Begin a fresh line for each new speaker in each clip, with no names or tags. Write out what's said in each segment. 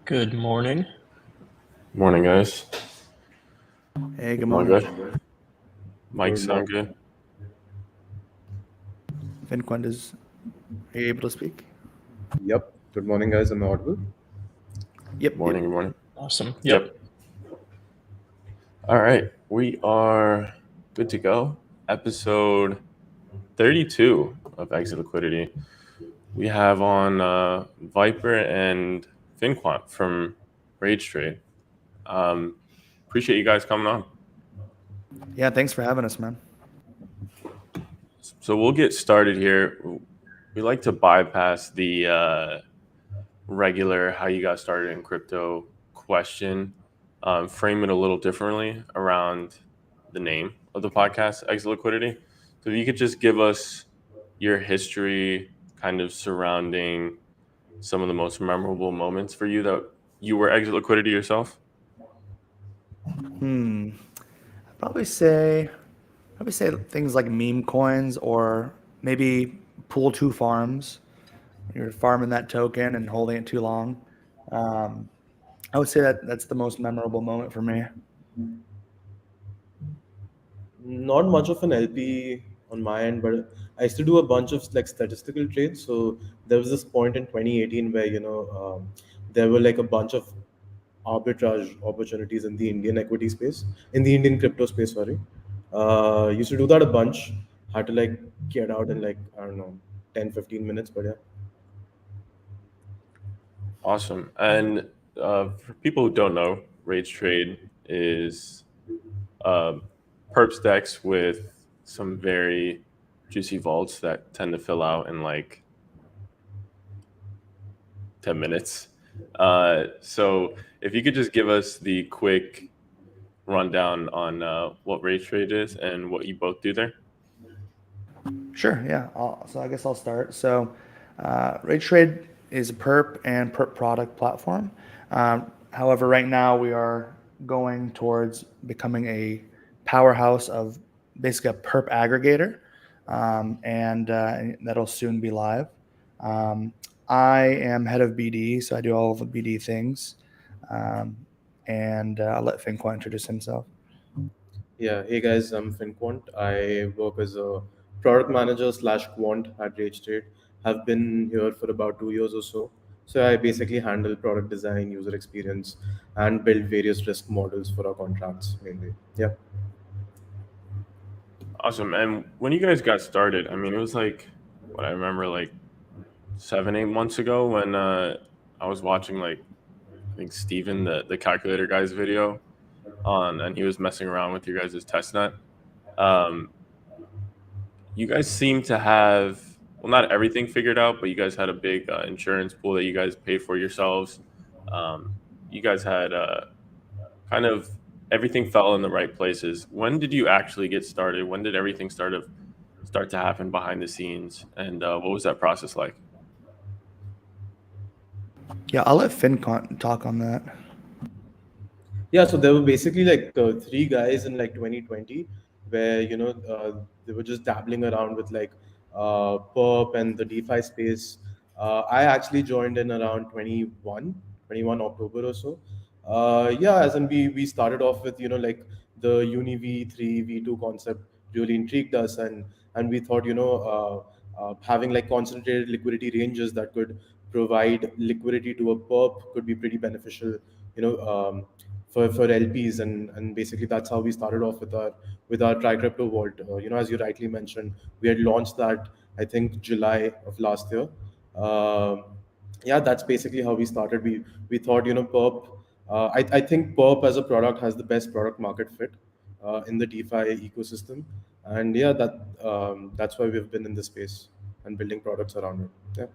Good morning.
Morning, guys.
Hey, good
All
morning.
good? Mike
Good
sound
morning.
good?
Vinquentis, are you able to speak?
Yep. Good morning, guys. Am I audible?
Yep, yep.
Morning, good morning.
Awesome.
Yep.
Yep.
All right. We are good to go. Episode 32 of Exit Liquidity. We have on Viperr and FinQuant from Rage Trade. Appreciate you guys coming on.
Yeah, thanks for having us, man.
So we'll get started here. We like to bypass the regular how you got started in crypto question, frame it a little differently around the name of the podcast, Exit Liquidity. So if you could just give us your history kind of surrounding some of the most memorable moments for you that you were Exit Liquidity yourself.
I'd probably say things like meme coins or maybe pool two farms. You're farming that token and holding it too long. Um, I would say that's the most memorable moment for me.
Not much of an LP on my end, but I used to do a bunch of like statistical trades. So there was this point in 2018 where there were like a bunch of arbitrage opportunities in the Indian equity space, in the Indian crypto space. Sorry, used to do that a bunch. Had to like get out in like I don't know 10-15 minutes, but yeah.
Awesome. And for people who don't know, Rage Trade is uh, perps decks with some very juicy vaults that tend to fill out in like 10 minutes. So if you could just give us the quick rundown on what Rage Trade is and what you both do there.
Sure, yeah. So I guess I'll start. So, Rage Trade is a perp and perp product platform. However, right now we are going towards becoming a powerhouse of basically a perp aggregator, and that'll soon be live. Um, I am head of BD, so I do all of the BD things, um, and I'll let Finqua introduce himself.
Yeah, hey guys, I'm FinQuant. I work as a product manager slash quant at RageTrade. Have been here for about 2 years or so. So I basically handle product design, user experience, and build various risk models for our contracts mainly. Yeah.
Awesome. And when you guys got started, I mean, it was like what I remember, like 7, 8 months ago when I was watching like I think Steven, the calculator guy's video on, and he was messing around with your guys' testnet. Um, you guys seem to have, well, not everything figured out, but you guys had a big insurance pool that you guys paid for yourselves. You guys had kind of everything fell in the right places. When did you actually get started? When did everything start to happen behind the scenes? And what was that process like?
Yeah, I'll let Finqua talk on that.
Yeah, so there were basically like three guys in like 2020 where they were just dabbling around with like perp and the DeFi space. I actually joined in around 21 October or so. Yeah, as in we started off with like the Uni V3 V2 concept really intrigued us, and we thought having like concentrated liquidity ranges that could provide liquidity to a perp could be pretty beneficial. You know. For LPs, and basically that's how we started off with our Try Crypto Vault. As you rightly mentioned, we had launched that I think July of last year. Um yeah, that's basically how we started. We thought Perp. I think Perp as a product has the best product market fit in the DeFi ecosystem, and yeah, that's why we've been in this space and building products around it. Yeah.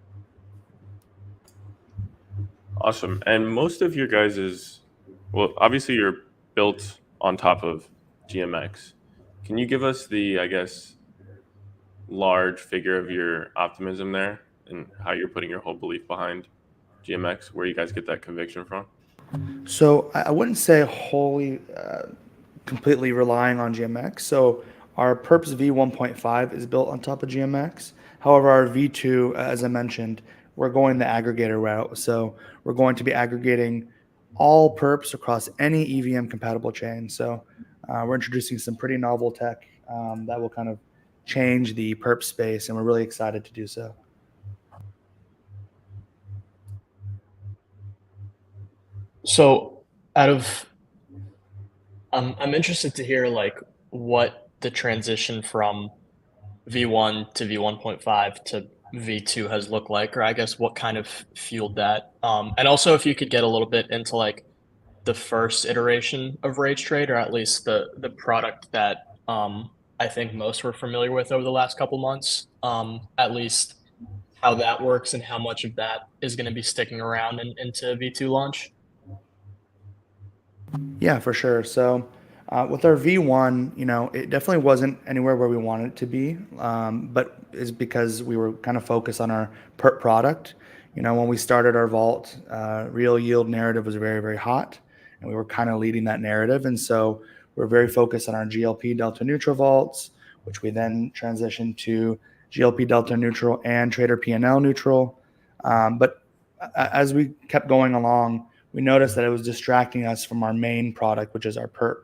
Awesome. And most of your guys's, well, obviously you're built on top of GMX. Can you give us the, I guess, large figure of your optimism there and how you're putting your whole belief behind GMX, where you guys get that conviction from?
So I wouldn't say wholly completely relying on GMX. So our Perps V1.5 is built on top of GMX. However, our V2, as I mentioned, we're going the aggregator route. So we're going to be aggregating all perps across any EVM compatible chain. So we're introducing some pretty novel tech that will kind of change the perp space, and we're really excited to do so.
So, out of I'm interested to hear like what the transition from V1 to V1.5 to V2 has looked like, or I guess what kind of fueled that. And also if you could get a little bit into like the first iteration of Rage Trade, or at least the product that I think most were familiar with over the last couple months. At least how that works and how much of that is going to be sticking around into V2 launch.
Yeah, for sure. So with our V1, it definitely wasn't anywhere where we wanted it to be, but is because we were kind of focused on our perp product. When we started our vault, real yield narrative was very, very hot, and we were kind of leading that narrative. And so we're very focused on our GLP delta neutral vaults, which we then transitioned to GLP delta neutral and trader PNL neutral. But as we kept going along, we noticed that it was distracting us from our main product, which is our perp.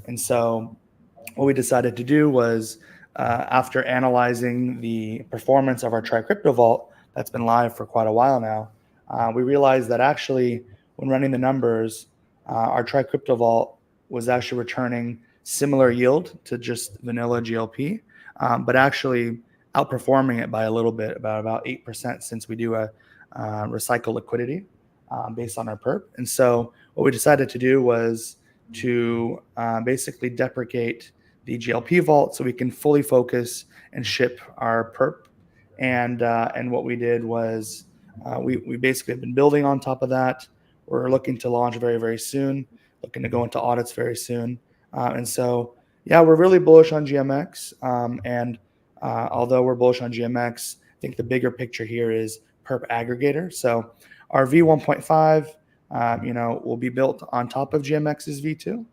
And so what we decided to do was, after analyzing the performance of our TriCrypto Vault that's been live for quite a while now, we realized that actually, when running the numbers, our TriCrypto Vault was actually returning similar yield to just vanilla GLP, but actually outperforming it by a little bit, about 8%, since we do a recycle liquidity based on our perp. And so what we decided to do was to basically deprecate the GLP vault so we can fully focus and ship our perp. And what we did was we basically have been building on top of that. We're looking to launch very, very soon, looking to go into audits very soon. And so, yeah, we're really bullish on GMX. And although we're bullish on GMX, I think the bigger picture here is perp aggregator. So our V1.5, will be built on top of GMX's V2.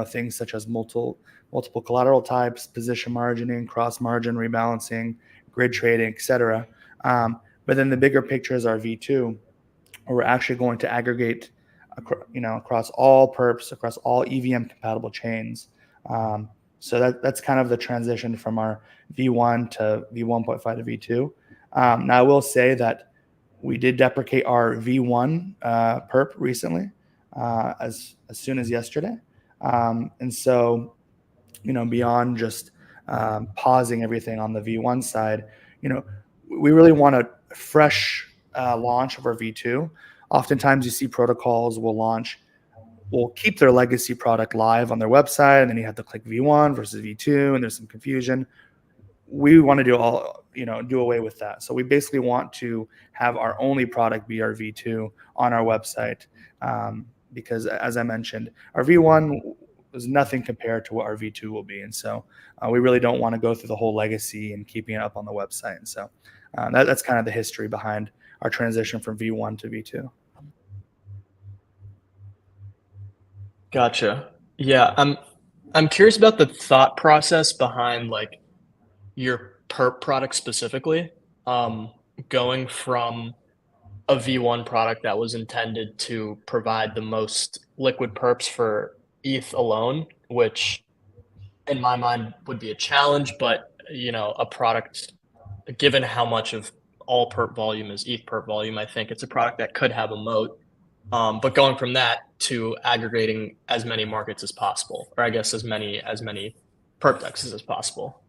Things such as multiple collateral types, position margining, cross margin rebalancing, grid trading, etc. But then the bigger picture is our V2, where we're actually going to aggregate, across all perps, across all EVM compatible chains. So that's kind of the transition from our V1 to V1.5 to V2. Now I will say that we did deprecate our V1 perp recently, as soon as yesterday. And so, beyond just pausing everything on the V1 side, we really want a fresh launch of our V2. Oftentimes, you see protocols will keep their legacy product live on their website, and then you have to click V1 versus V2, and there's some confusion. We want to do away with that. So we basically want to have our only product be our V2 on our website, because, as I mentioned, our V1 was nothing compared to what our V2 will be. And so we really don't want to go through the whole legacy and keeping it up on the website. And so that's kind of the history behind our transition from V1 to V2.
Gotcha. Yeah, I'm curious about the thought process behind like your perp product specifically. Um, Going from a V1 product that was intended to provide the most liquid perps for ETH alone, which in my mind would be a challenge, but a product given how much of all perp volume is ETH perp volume, I think it's a product that could have a moat. But going from that to aggregating as many markets as possible, or I guess as many perp dexes as possible.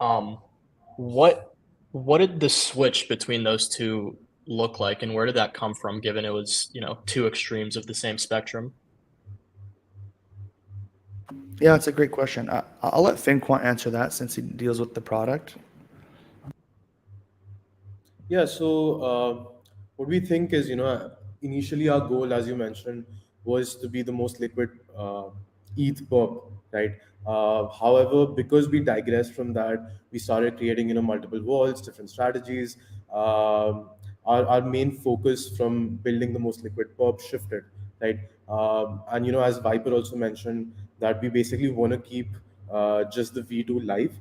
What what did the switch between those two look like, and where did that come from? Given it was two extremes of the same spectrum.
Yeah, it's a great question. I'll let FinQuant answer that since he deals with the product.
Yeah, so what we think is, initially our goal, as you mentioned, was to be the most liquid ETH perp, right? However, because we digressed from that, we started creating, multiple walls, different strategies. Our main focus from building the most liquid perp shifted, right? And, as Viper also mentioned, that we basically want to keep just the V2 live.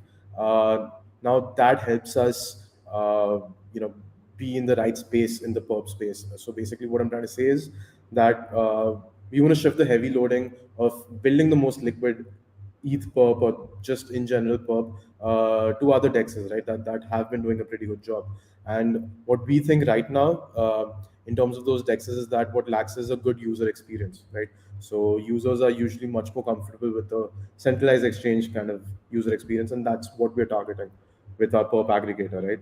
Now that helps us, you know, be in the right space in the perp space. So basically, what I'm trying to say is that we want to shift the heavy loading of building the most liquid ETH perp or just in general perp to other dexes, right? That have been doing a pretty good job. And what we think right now, in terms of those dexes, is that what lacks is a good user experience, right? So users are usually much more comfortable with the centralized exchange kind of user experience, and that's what we're targeting with our perp aggregator, right?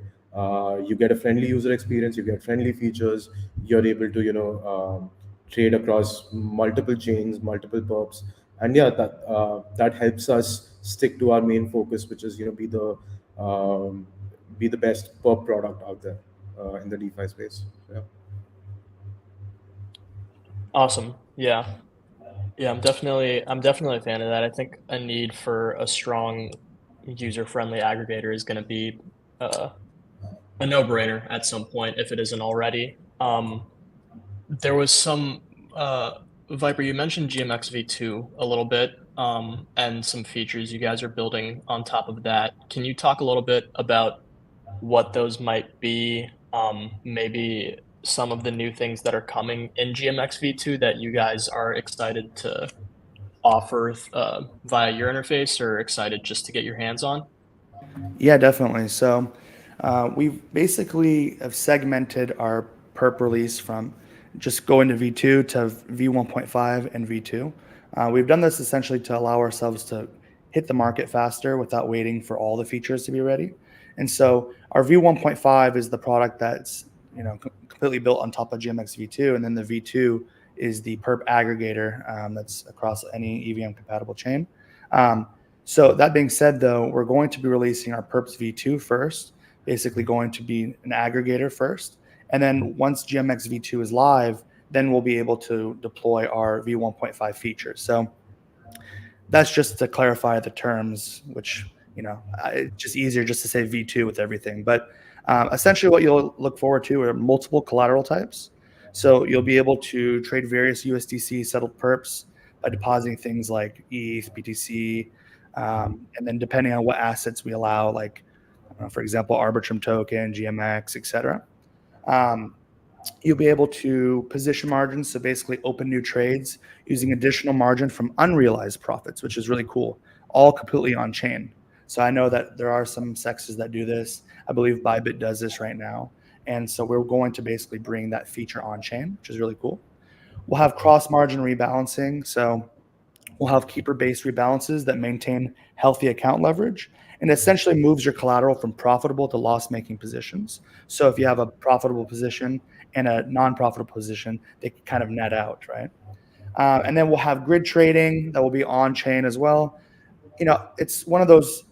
You get a friendly user experience, you get friendly features, you're able to, trade across multiple chains, multiple perps, and yeah, that helps us stick to our main focus, which is um, be the best perp product out there in the DeFi space. Yeah.
Awesome. Yeah. Yeah, I'm definitely a fan of that. I think a need for a strong user-friendly aggregator is going to be uh, a no-brainer at some point if it isn't already. There was some Viper, you mentioned GMX V2 a little bit, and some features you guys are building on top of that. Can you talk a little bit about what those might be? Maybe some of the new things that are coming in GMX V2 that you guys are excited to offer via your interface or excited just to get your hands on?
Yeah, definitely. So we basically have segmented our perp release from just going to V2 to V1.5 and V2. We've done this essentially to allow ourselves to hit the market faster without waiting for all the features to be ready. And so our V1.5 is the product that's completely built on top of GMX V2, and then the V2 is the perp aggregator that's across any EVM compatible chain. Um, so that being said, though, we're going to be releasing our Perps V2 first, basically going to be an aggregator first. And then once GMX V2 is live, then we'll be able to deploy our V1.5 features. So that's just to clarify the terms, which, it's just easier just to say V2 with everything. But essentially what you'll look forward to are multiple collateral types. So you'll be able to trade various USDC settled perps by depositing things like ETH, BTC, and then depending on what assets we allow, like, for example, Arbitrum token, GMX, etc. Um, you'll be able to position margins, so basically open new trades using additional margin from unrealized profits, which is really cool, all completely on chain. So I know that there are some sexes that do this. I believe Bybit does this right now. And so we're going to basically bring that feature on chain, which is really cool. We'll have cross margin rebalancing. So we'll have keeper-based rebalances that maintain healthy account leverage and essentially moves your collateral from profitable to loss-making positions. So if you have a profitable position and a non-profitable position, they can kind of net out, right? And then we'll have grid trading that will be on-chain as well. It's one of those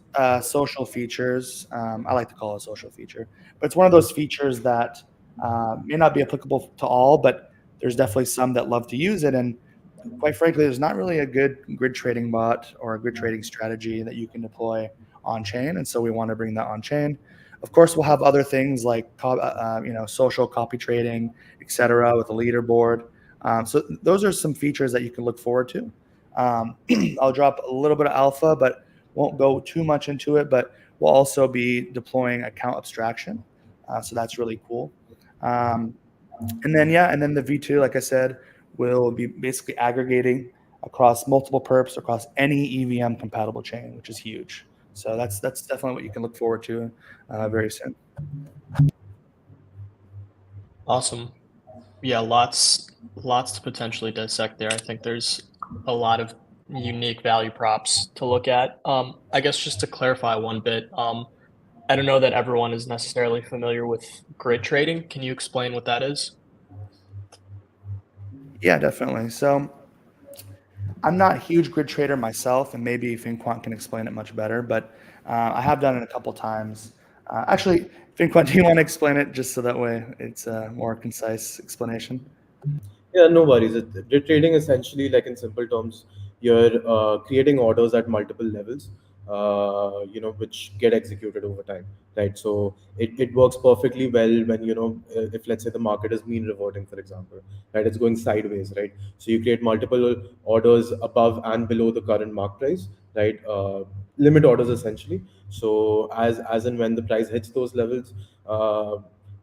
social features. I like to call it a social feature, but it's one of those features that may not be applicable to all, but there's definitely some that love to use it. And quite frankly, there's not really a good grid trading bot or a grid trading strategy that you can deploy on chain. And so we want to bring that on chain. Of course, we'll have other things like social copy trading, etc., with a leaderboard. So those are some features that you can look forward to. I'll drop a little bit of alpha, but won't go too much into it. But we'll also be deploying account abstraction, so that's really cool. And then the V2, like I said, will be basically aggregating across multiple perps across any EVM compatible chain, which is huge. So that's definitely what you can look forward to very soon.
Awesome. Yeah, lots to potentially dissect there. I think there's a lot of unique value props to look at. I guess just to clarify one bit, I don't know that everyone is necessarily familiar with grid trading. Can you explain what that is?
Yeah, definitely. So I'm not a huge grid trader myself, and maybe FinQuant can explain it much better, but I have done it a couple times. Actually, FinQuant, do you want to explain it just so that way it's a more concise explanation?
Yeah, no worries. Day trading essentially, like in simple terms, you're creating orders at multiple levels, which get executed over time, right? So it works perfectly well when, if let's say the market is mean reverting, for example, right? It's going sideways, right? So you create multiple orders above and below the current mark price, right? Limit orders essentially. So as and when the price hits those levels,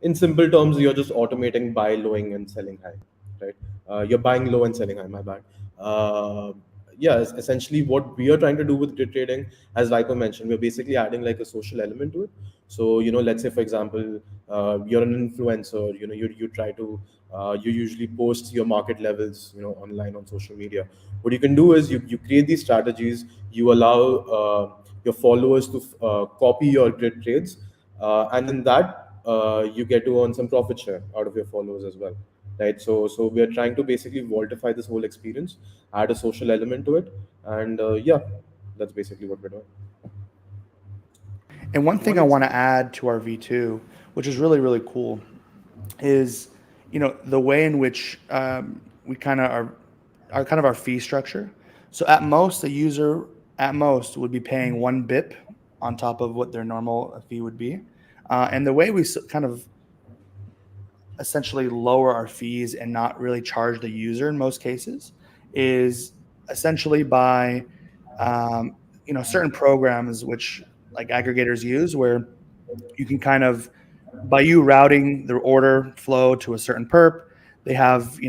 In simple terms, you're just automating buy lowing and selling high, right? You're buying low and selling high. My bad. Uh, yeah, essentially what we are trying to do with grid trading, as Viper mentioned, we're basically adding like a social element to it. So let's say for example, you're an influencer. You try to you usually post your market levels, online on social media. What you can do is you create these strategies. You allow your followers to copy your grid trades, and in that you get to earn some profit share out of your followers as well, right? So we are trying to basically vaultify this whole experience, add a social element to it, and yeah, that's basically what we're doing.
And one thing I want to add to our V2, which is really, really cool, is the way in which we kind of our kind of our fee structure. So at most, a user at most would be paying 1 BIP on top of what their normal fee would be, and the way we kind of essentially lower our fees and not really charge the user in most cases is essentially by certain programs which like aggregators use, where you can kind of, by you routing the order flow to a certain perp, they have,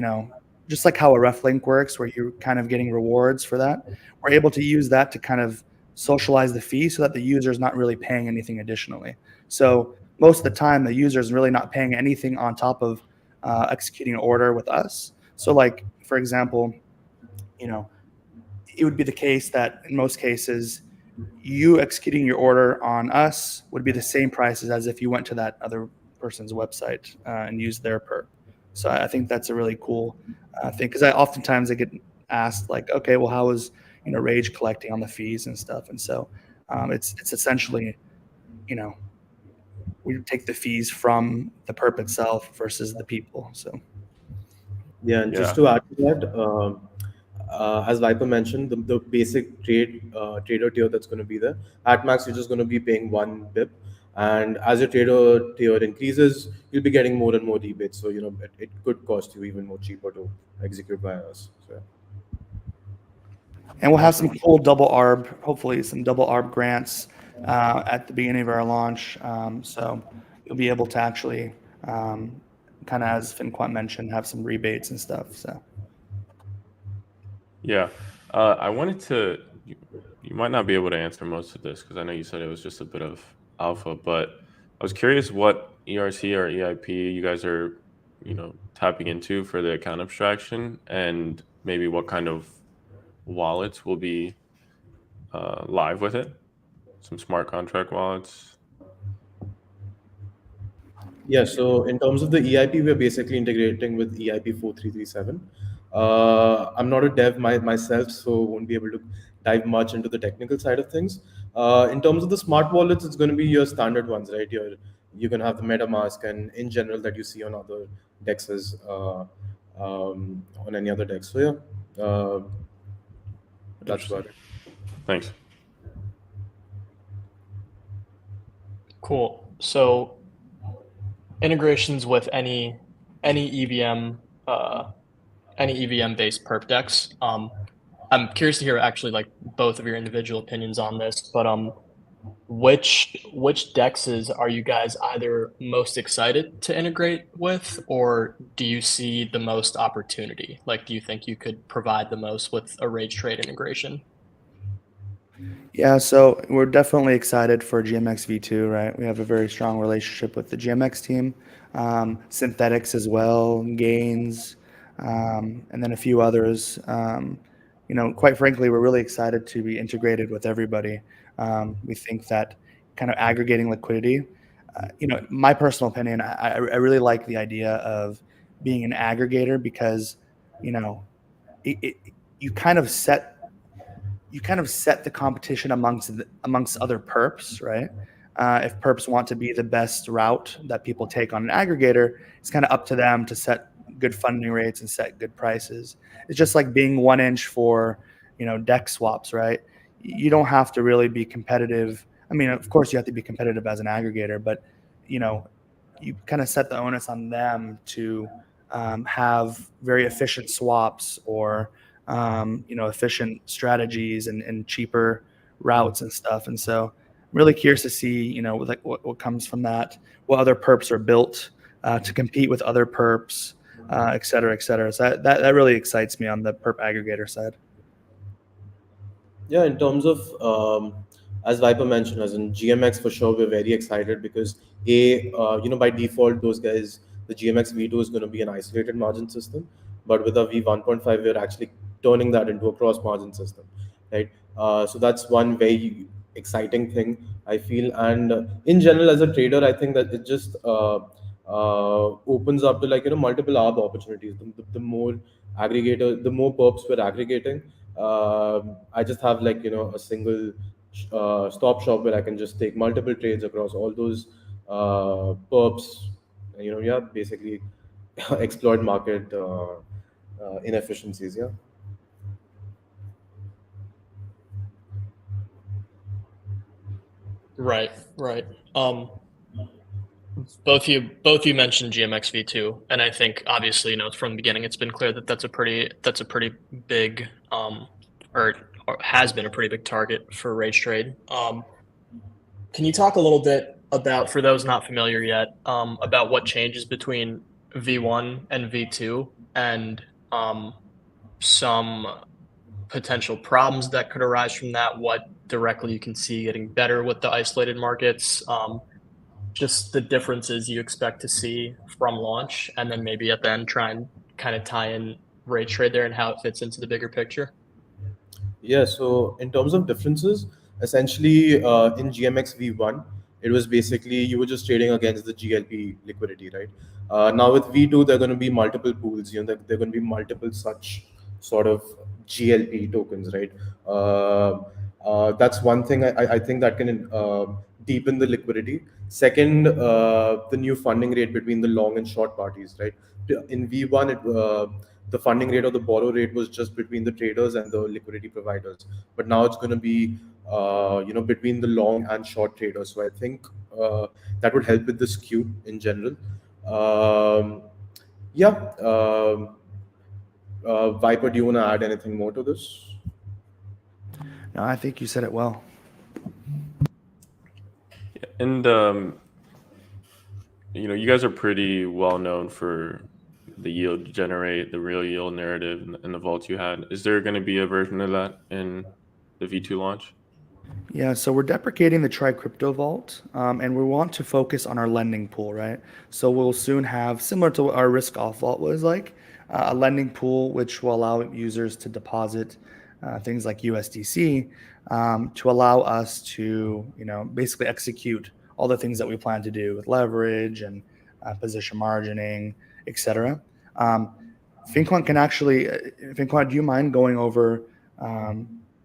just like how a ref link works, where you're kind of getting rewards for that. We're able to use that to kind of socialize the fee so that the user is not really paying anything additionally. So most of the time, the user is really not paying anything on top of executing an order with us. So, like, for example, it would be the case that in most cases, you executing your order on us would be the same prices as if you went to that other person's website and used their perp. So I think that's a really cool thing, because oftentimes I get asked like, okay, well, how is Rage collecting on the fees and stuff? And so it's essentially, we take the fees from the perp itself versus the people. So
Yeah, and just
Yeah.
to add to that, as Viper mentioned, the basic trader tier that's going to be there. At max, you're just going to be paying 1 BIP, and as your trader tier increases, you'll be getting more and more rebates. So it could cost you even more cheaper to execute via us. So yeah.
And we'll have
Awesome.
some cool double ARB, hopefully some double ARB grants at the beginning of our launch. So you'll be able to actually, kind of, as FinQuant mentioned, have some rebates and stuff. So
Yeah. I wanted to, you might not be able to answer most of this because I know you said it was just a bit of alpha, but I was curious what ERC or EIP you guys are, tapping into for the account abstraction, and maybe what kind of wallets will be live with it. Some smart contract wallets.
Yeah, so in terms of the EIP, we're basically integrating with EIP 4337. I'm not a dev myself, so won't be able to dive much into the technical side of things. In terms of the smart wallets, it's going to be your standard ones, right? You can have the MetaMask and in general that you see on other dexes, on any other dex. So yeah, that's
Interesting.
about it.
Thanks.
Cool. So integrations with any EVM any EVM based perp decks. I'm curious to hear actually like both of your individual opinions on this, but which dexes are you guys either most excited to integrate with, or do you see the most opportunity? Like, do you think you could provide the most with a Rage Trade integration?
yeah, so we're definitely excited for GMX V2, right? We have a very strong relationship with the GMX team, Synthetics as well, Gains, and then a few others. Quite frankly, we're really excited to be integrated with everybody. We think that kind of aggregating liquidity, my personal opinion, I really like the idea of being an aggregator, because, you know, it, you kind of set the competition amongst other perps, right? If perps want to be the best route that people take on an aggregator, it's kind of up to them to set good funding rates and set good prices. It's just like being 1inch for, deck swaps, right? You don't have to really be competitive. I mean, of course, you have to be competitive as an aggregator, but you know, you kind of set the onus on them to have very efficient swaps, or efficient strategies and cheaper routes and stuff. And so I'm really curious to see, like what comes from that, what other perps are built to compete with other perps, et cetera, et cetera. So that really excites me on the perp aggregator side.
Yeah, in terms of as Viper mentioned, as in GMX for sure, we're very excited because by default, those guys, the GMX V2 is going to be an isolated margin system, but with a V1.5, we're actually turning that into a cross margin system, right? So that's one very exciting thing I feel, and in general, as a trader, I think that it just opens up to multiple arb opportunities. The more aggregator, the more perps we're aggregating. I just have a single stop shop where I can just take multiple trades across all those perps. Yeah, basically exploit market inefficiencies. Yeah.
Right, right. Both you mentioned GMX V2, and I think obviously, from the beginning, it's been clear that that's a pretty big, or has been a pretty big target for Rage Trade. Can you talk a little bit about, for those not familiar yet, about what changes between V1 and V2, and some potential problems that could arise from that? What directly you can see getting better with the isolated markets? Just the differences you expect to see from launch, and then maybe at the end try and kind of tie in Rage Trade there and how it fits into the bigger picture.
Yeah, so in terms of differences, essentially in GMX V1, it was basically you were just trading against the GLP liquidity, right? Now with V2, there are going to be multiple pools. There are going to be multiple such sort of GLP tokens, right? That's one thing I think that can deepen the liquidity. Second, the new funding rate between the long and short parties, right? In V1, the funding rate or the borrow rate was just between the traders and the liquidity providers, but now it's going to be between the long and short traders. So I think that would help with the skew in general. Um, yeah. Viper, do you want to add anything more to this?
No, I think you said it well.
And you guys are pretty well known for the yield you generate, the real yield narrative, and the vaults you had. Is there going to be a version of that in the V2 launch?
Yeah, so we're deprecating the Try Crypto Vault, and we want to focus on our lending pool, right? So we'll soon have, similar to what our risk off vault was like, a lending pool which will allow users to deposit things like USDC, to allow us to, basically execute all the things that we plan to do with leverage and position margining, etc. Finquant can actually, Finquant, do you mind going over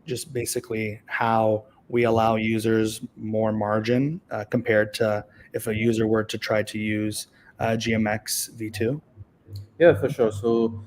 just basically how we allow users more margin compared to if a user were to try to use GMX V2?
Yeah, for sure. So,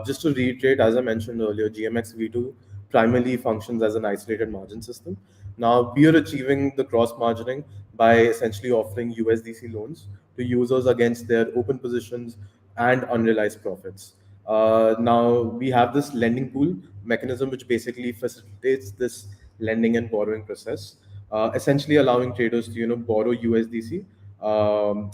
just to reiterate, as I mentioned earlier, GMX V2 primarily functions as an isolated margin system. Now, we are achieving the cross margining by essentially offering USDC loans to users against their open positions and unrealized profits. Now, we have this lending pool mechanism, which basically facilitates this lending and borrowing process, essentially allowing traders to borrow USDC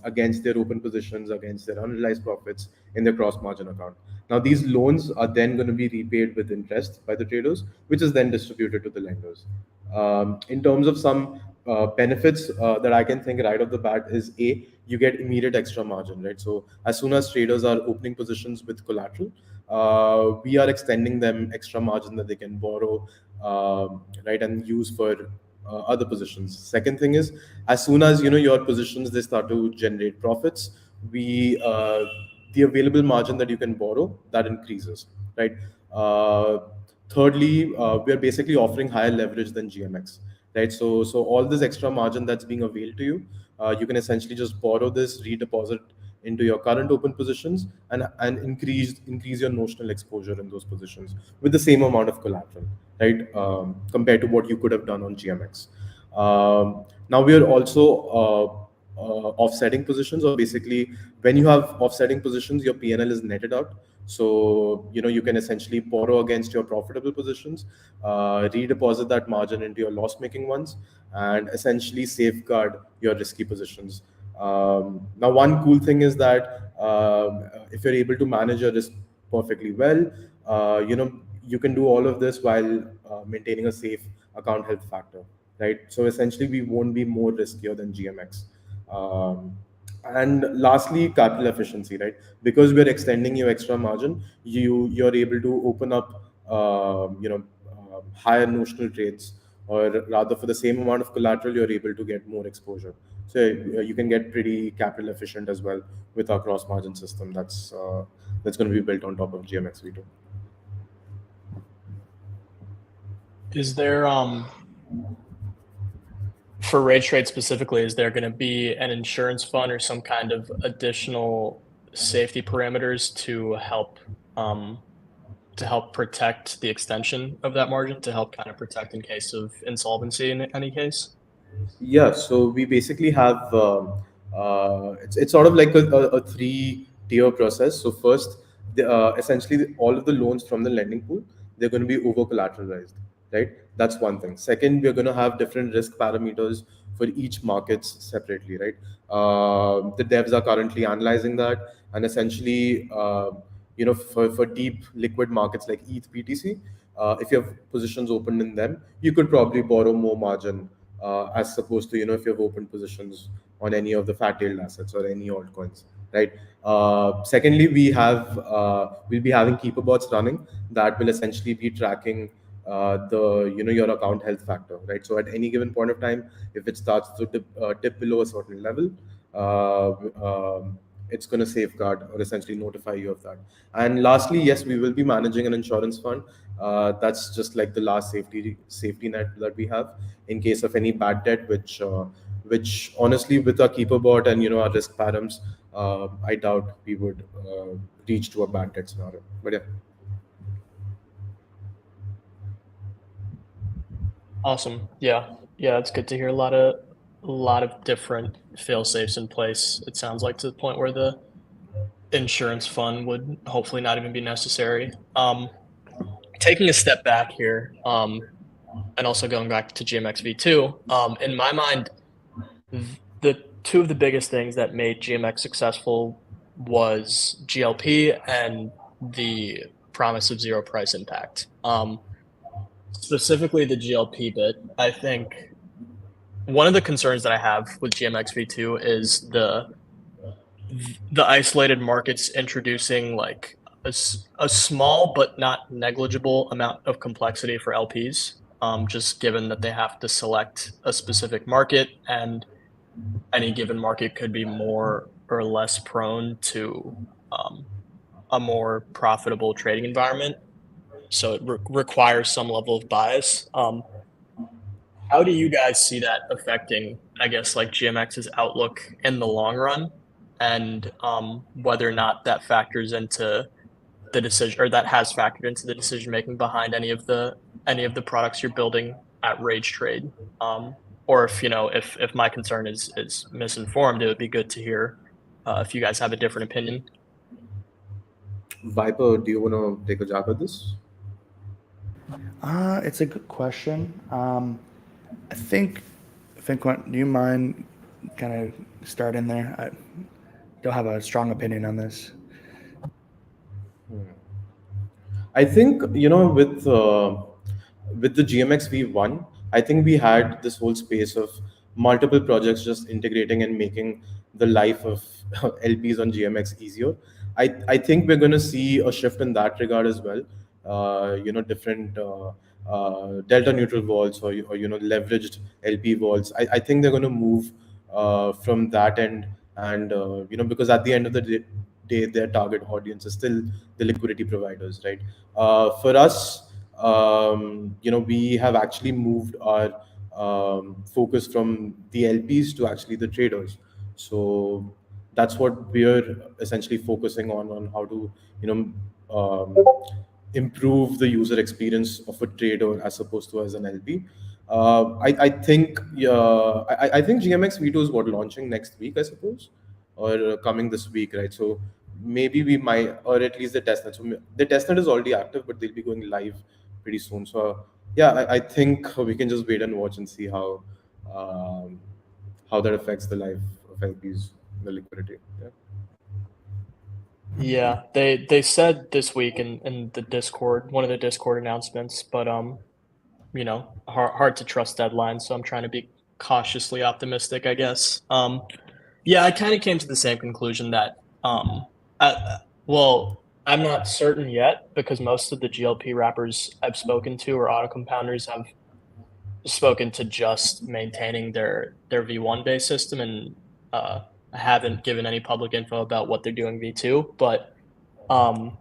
against their open positions, against their unrealized profits in their cross margin account. Now, these loans are then going to be repaid with interest by the traders, which is then distributed to the lenders. In terms of some benefits that I can think right off the bat is you get immediate extra margin, right? So as soon as traders are opening positions with collateral, we are extending them extra margin that they can borrow, right, and use for other positions. Second thing is, as soon as your positions they start to generate profits, we the available margin that you can borrow that increases, right? Uh, Thirdly, we are basically offering higher leverage than GMX, right? So all this extra margin that's being availed to you, you can essentially just borrow this, redeposit into your current open positions, and increase your notional exposure in those positions with the same amount of collateral, right? Compared to what you could have done on GMX. Now we are also offsetting positions, or basically when you have offsetting positions, your PNL is netted out. So you can essentially borrow against your profitable positions, redeposit that margin into your loss-making ones, and essentially safeguard your risky positions. Now, one cool thing is that if you're able to manage your risk perfectly well, you can do all of this while maintaining a safe account health factor, right? So essentially, we won't be more riskier than GMX. Um, and lastly, capital efficiency, right? Because we're extending your extra margin, you're able to open up, higher notional trades, or rather, for the same amount of collateral, you're able to get more exposure. So you can get pretty capital efficient as well with our cross margin system. That's going to be built on top of GMX V2.
Is there for Rage Trade specifically, is there going to be an insurance fund or some kind of additional safety parameters to help protect the extension of that margin, to help kind of protect in case of insolvency in any case?
Yeah, so we basically have it's sort of like a three-tier process. So first, essentially all of the loans from the lending pool, they're going to be over collateralized, right? That's one thing. Second, we're going to have different risk parameters for each markets separately, right? The devs are currently analyzing that, and essentially, for deep liquid markets like ETH, BTC, if you have positions opened in them, you could probably borrow more margin, as opposed to, if you have open positions on any of the fat-tailed assets or any altcoins, right? Secondly, we'll be having keeper bots running that will essentially be tracking the your account health factor, right? So at any given point of time, if it starts to dip below a certain level, uh, it's going to safeguard or essentially notify you of that. And lastly, yes, we will be managing an insurance fund. That's just like the last safety net that we have in case of any bad debt, which honestly, with our keeper bot and our risk params, I doubt we would reach to a bad debt scenario. But yeah.
Awesome. Yeah. Yeah, it's good to hear a lot of different fail safes in place. It sounds like to the point where the insurance fund would hopefully not even be necessary. Taking a step back here, and also going back to GMX V2, in my mind, the two of the biggest things that made GMX successful was GLP and the promise of zero price impact. Specifically the GLP bit, I think one of the concerns that I have with GMX V2 is the isolated markets introducing like a small but not negligible amount of complexity for LPs, just given that they have to select a specific market, and any given market could be more or less prone to a more profitable trading environment. So it requires some level of bias. How do you guys see that affecting, I guess, like GMX's outlook in the long run, and whether or not that factors into the decision, or that has factored into the decision making behind any of the products you're building at Rage Trade? Or if my concern is misinformed, it would be good to hear if you guys have a different opinion.
Viper, do you want to take a jab at this?
It's a good question. I think, do you mind kind of starting there? I don't have a strong opinion on this.
I think with the GMX V1, I think we had this whole space of multiple projects just integrating and making the life of LPs on GMX easier. I think we're going to see a shift in that regard as well. Different delta neutral vaults, or leveraged LP vaults. I think they're going to move from that end, and because at the end of the day, their target audience is still the liquidity providers, right? For us, we have actually moved our focus from the LPs to actually the traders. So that's what we're essentially focusing on how to um, improve the user experience of a trader as opposed to as an LP. I think I think GMX V2 is what launching next week, I suppose, or coming this week, right? So maybe we might, or at least the testnet. So the testnet is already active, but they'll be going live pretty soon. So yeah, I think we can just wait and watch and see how that affects the life of of LPs, the liquidity. Yeah.
Yeah, they said this week in the Discord, one of the Discord announcements, but hard to trust deadlines, so I'm trying to be cautiously optimistic, I guess. Yeah, I kind of came to the same conclusion that well, I'm not certain yet because most of the GLP wrappers I've spoken to or auto compounders have spoken to just maintaining their V1 based system and haven't given any public info about what they're doing V2, but um,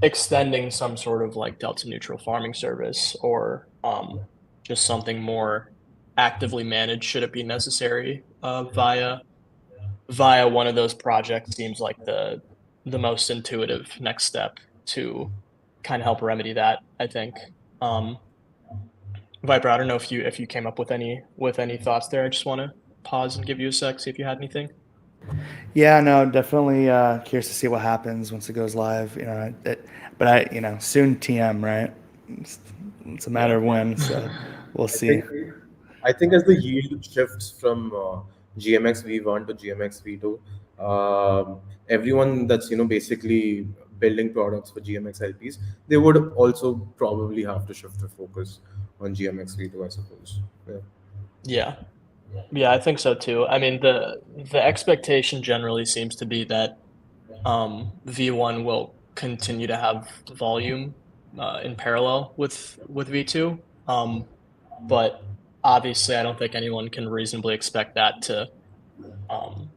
extending some sort of like delta neutral farming service or just something more actively managed should it be necessary via one of those projects seems like the most intuitive next step to kind of help remedy that, I think. Um, Viper, I don't know if you came up with any thoughts there. I just want to pause and give you a sec, see if you had anything.
Yeah, no, definitely curious to see what happens once it goes live. But soon TM, right? It's a matter of when, so we'll
I
see.
think I think as the yield shifts from GMX V1 to GMX V2, everyone that's basically building products for GMX LPs, they would also probably have to shift their focus on GMX V2, I suppose. Yeah.
Yeah. Yeah, I think so too. I mean, the expectation generally seems to be that V1 will continue to have volume in parallel with V2. But obviously, I don't think anyone can reasonably expect that um,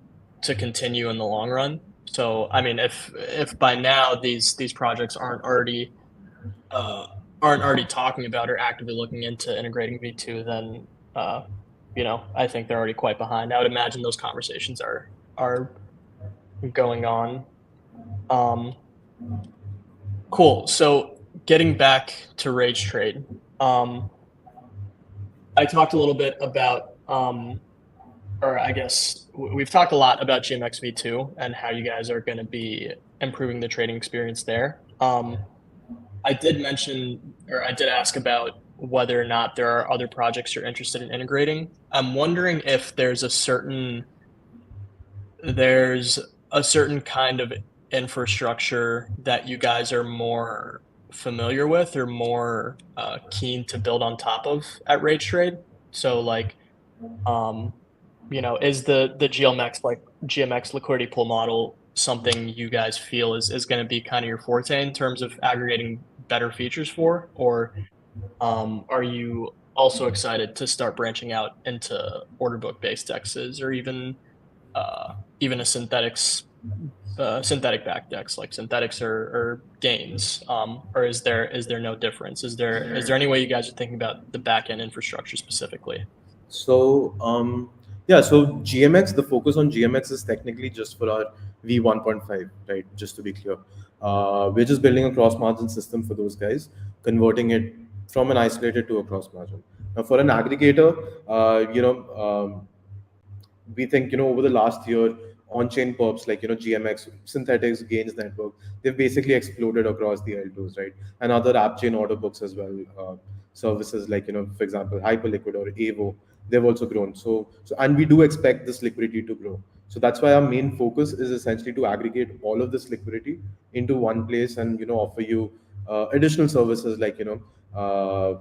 to continue in the long run. So, I mean, if by now these projects uh, aren't already talking about or actively looking into integrating V2, then I think they're already quite behind. I would imagine those conversations are going on. Um, cool. So getting back to Rage Trade, um, I talked a little bit about, or I guess we've talked a lot about GMX V2 and how you guys are going to be improving the trading experience there. I did mention, or I did ask about whether or not there are other projects you're interested in integrating. I'm wondering if there's a certain kind of infrastructure that you guys are more familiar with or more keen to build on top of at Rage Trade. So like, um, is the GMX liquidity pool model something you guys feel is going to be kind of your forte in terms of aggregating better features for, or are you also excited to start branching out into order book based dexes or even a synthetic back decks like synthetics or gains, or is there no difference? Is there any way you guys are thinking about the back end infrastructure specifically?
So yeah, so GMX, the focus on GMX is technically just for our V1.5, right? Just to be clear, we're just building a cross margin system for those guys, converting it from an isolated to a cross margin. Now, for an aggregator, we think over the last year, on-chain perps like GMX, synthetics, gains network, they've basically exploded across the L2s, right? And other app chain order books as well, services like for example Hyperliquid or Avo, they've also grown. So and we do expect this liquidity to grow. So that's why our main focus is essentially to aggregate all of this liquidity into one place and offer you additional services like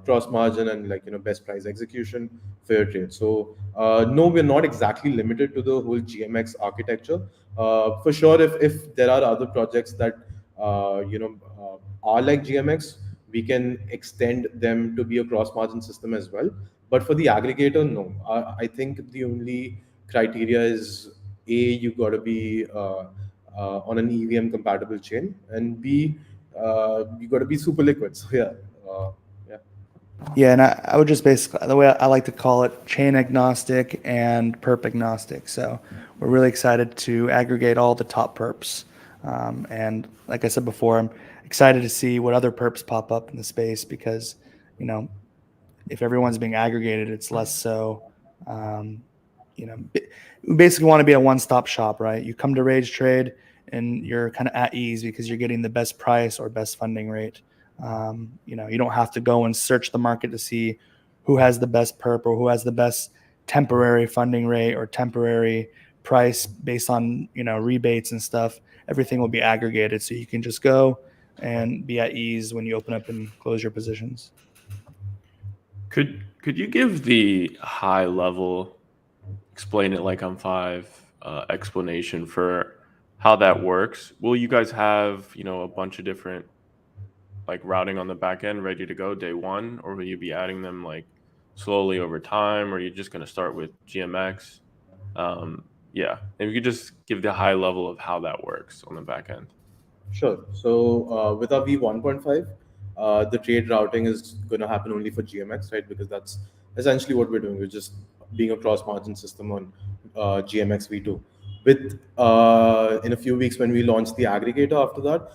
cross margin and like best price execution, fair trade. So no, we're not exactly limited to the whole GMX architecture. For sure, if there are other projects that are like GMX, we can extend them to be a cross margin system as well. But for the aggregator, no. I think the only criteria is A, you got to be on an EVM compatible chain, and B, you got to be super liquid. So yeah, yeah.
Yeah, and I would just basically, the way I like to call it, chain agnostic and perp agnostic. So we're really excited to aggregate all the top perps. And like I said before, I'm excited to see what other perps pop up in the space because, you know, if everyone's being aggregated, it's less so. Um, we basically want to be a one-stop shop, right? You come to Rage Trade and you're kind of at ease because you're getting the best price or best funding rate. You don't have to go and search the market to see who has the best perp or who has the best temporary funding rate or temporary price based on, rebates and stuff. Everything will be aggregated, so you can just go and be at ease when you open up and close your positions.
Could you give the high level, explain it like I'm five, explanation for how that works? Will you guys have, a bunch of different like routing on the back end ready to go day one, or will you be adding them like slowly over time, or are you just going to start with GMX? Yeah, if you could just give the high level of how that works on the back end.
Sure. So with our V1.5, the trade routing is going to happen only for GMX, right? Because that's essentially what we're doing. We're just being a cross margin system on GMX V2. With in a few weeks when we launch the aggregator after that,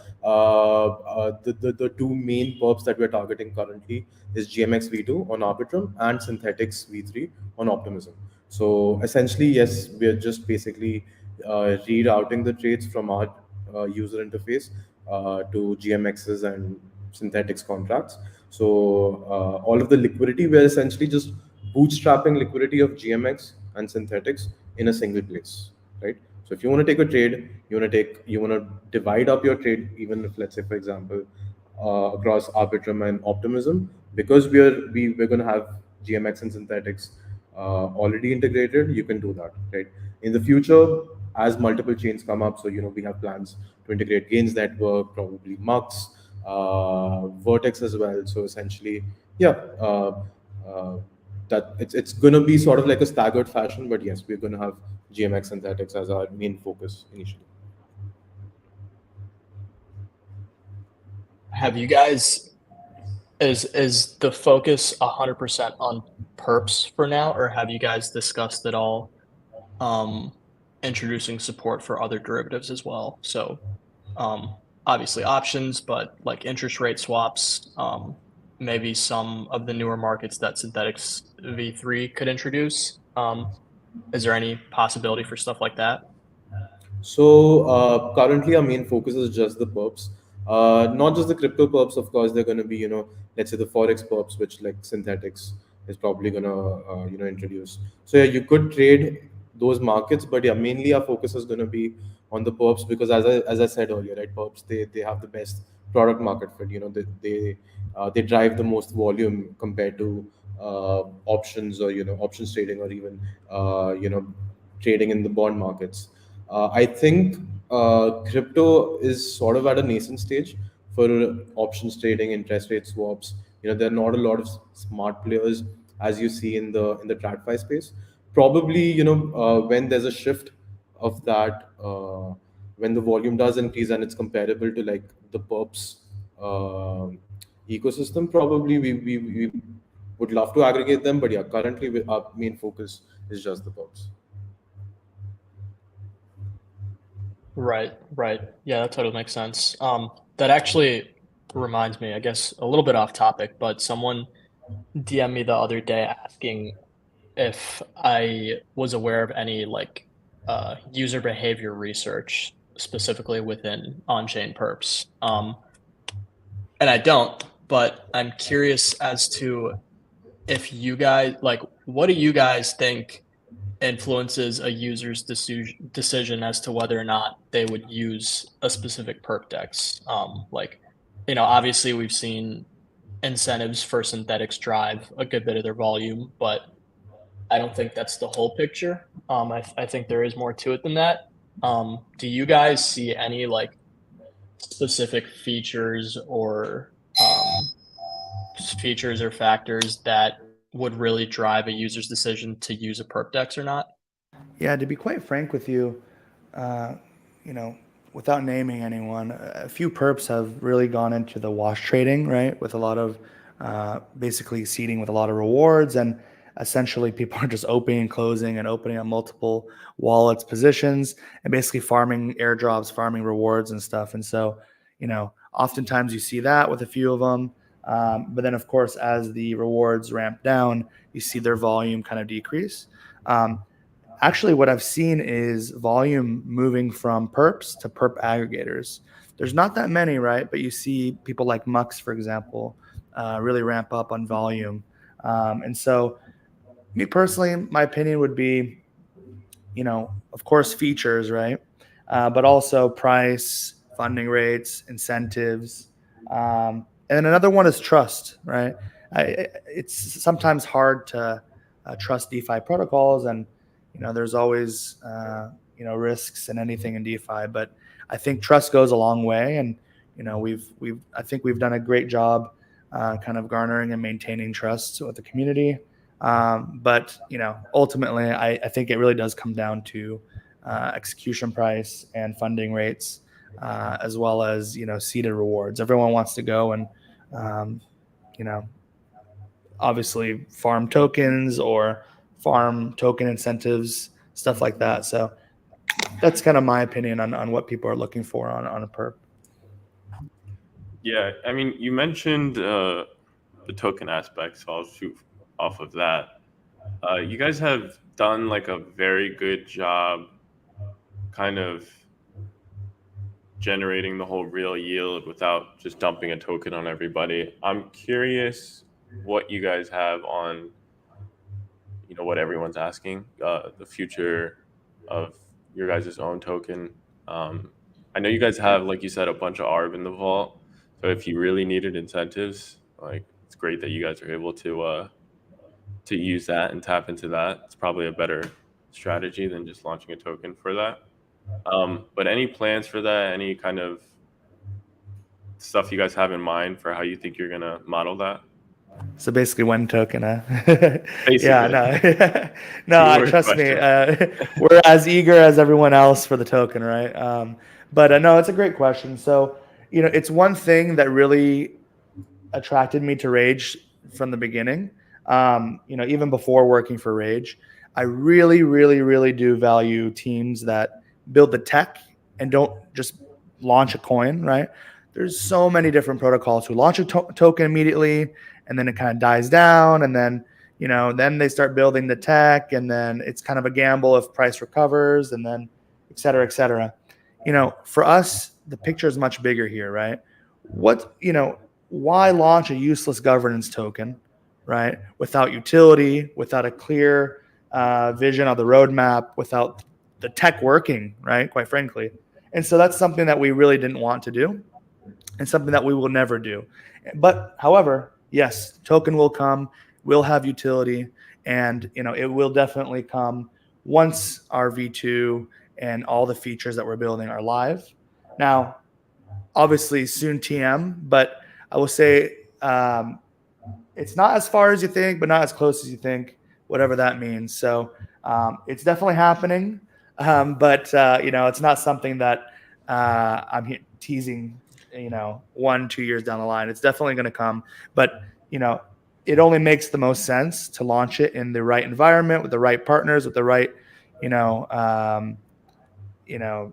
the two main perps that we're targeting currently is GMX V2 on Arbitrum and Synthetics V3 on Optimism. So essentially, yes, we're just basically rerouting the trades from our user interface to GMXs and synthetics contracts. So all of the liquidity, we're essentially just bootstrapping liquidity of GMX and synthetics in a single place, right? So if you want to take a trade, you want to divide up your trade, even if, let's say, for example, across Arbitrum and Optimism, because we're going to have GMX and synthetics already integrated. You can do that, right? In the future, as multiple chains come up, so we have plans to integrate Gains Network, probably Mux, Vertex as well. So essentially, yeah. That it's going to be sort of like a staggered fashion, but yes, we're going to have GMX synthetics as our main focus initially.
Have you guys is the focus 100% on perps for now, or have you guys discussed at all introducing support for other derivatives as well? So obviously options, but like interest rate swaps, maybe some of the newer markets that Synthetics V3 could introduce. Is there any possibility for stuff like that?
So currently, our main focus is just the perps, not just the crypto perps. Of course, they're going to be, let's say the forex perps, which like synthetics is probably going to, introduce. So yeah, you could trade those markets, but yeah, mainly our focus is going to be on the perps because, as I said earlier, right, perps they have the best product market fit. They drive the most volume compared to options or options trading or even trading in the bond markets. I think crypto is sort of at a nascent stage for options trading, interest rate swaps. There are not a lot of smart players as you see in the TradFi space. Probably, when there's a shift of that, when the volume does increase and it's comparable to like the perps ecosystem, probably we would love to aggregate them. But yeah, currently our main focus is just the perps.
Right, right. Yeah, that totally makes sense. That actually reminds me, I guess, a little bit off topic, but someone DM'd me the other day asking if I was aware of any like user behavior research specifically within on-chain perps. And I don't, but I'm curious as to if you guys like, what do you guys think influences a user's decision as to whether or not they would use a specific perp dex? Like, obviously we've seen incentives for synthetics drive a good bit of their volume, but I don't think that's the whole picture. I think there is more to it than that. Do you guys see any like specific features or factors that would really drive a user's decision to use a perp dex or not?
Yeah, to be quite frank with you, uh, you know, without naming anyone, a few perps have really gone into the wash trading, right? With a lot of basically seeding with a lot of rewards, and essentially people are just opening and closing and opening up multiple wallets positions and basically farming airdrops, farming rewards and stuff. And so, oftentimes you see that with a few of them. But then, of course, as the rewards ramp down, you see their volume kind of decrease. Actually, what I've seen is volume moving from perps to perp aggregators. There's not that many, right? But you see people like Mux, for example, really ramp up on volume. And so, me personally, my opinion would be of course, features, right? But also price, funding rates, incentives. And another one is trust, right? It's sometimes hard to trust DeFi protocols, and there's always risks in anything in DeFi. But I think trust goes a long way, and I think we've done a great job kind of garnering and maintaining trust with the community. But ultimately, I think it really does come down to execution price and funding rates, as well as seeded rewards. Everyone wants to go and um, you know obviously farm tokens or farm token incentives, stuff like that. So that's kind of my opinion on what people are looking for on a perp.
Yeah, I mean, you mentioned the token aspect, so I'll shoot off of that. You guys have done like a very good job kind of generating the whole real yield without just dumping a token on everybody. I'm curious what you guys have on, what everyone's asking, the future of your guys' own token. I know you guys have, like you said, a bunch of ARB in the vault. So if you really needed incentives, like it's great that you guys are able to use that and tap into that. It's probably a better strategy than just launching a token for that. But any plans for that? Any kind of stuff you guys have in mind for how you think you're gonna model that?
So basically, one token. Yeah,
Basically,
no, no.
two-word
Trust me,
question.
we're as eager as everyone else for the token, right? But no, it's a great question. So it's one thing that really attracted me to Rage from the beginning. Even before working for Rage, I really, really, really do value teams that build the tech and don't just launch a coin, right? There's so many different protocols who launch a token immediately, and then it kind of dies down, and then then they start building the tech, and then it's kind of a gamble if price recovers, and then et cetera, et cetera. For us, the picture is much bigger here, right? What why launch a useless governance token, right? Without utility, without a clear vision of the roadmap, without the tech working, right? Quite frankly. And so that's something that we really didn't want to do, and something that we will never do. But however, yes, token will come, will have utility, and it will definitely come once our V2 and all the features that we're building are live. Now, obviously soon TM, but I will say it's not as far as you think, but not as close as you think, whatever that means. So it's definitely happening, but it's not something that I'm teasing. 1-2 years down the line, it's definitely going to come, but it only makes the most sense to launch it in the right environment with the right partners, with the right, you know, um,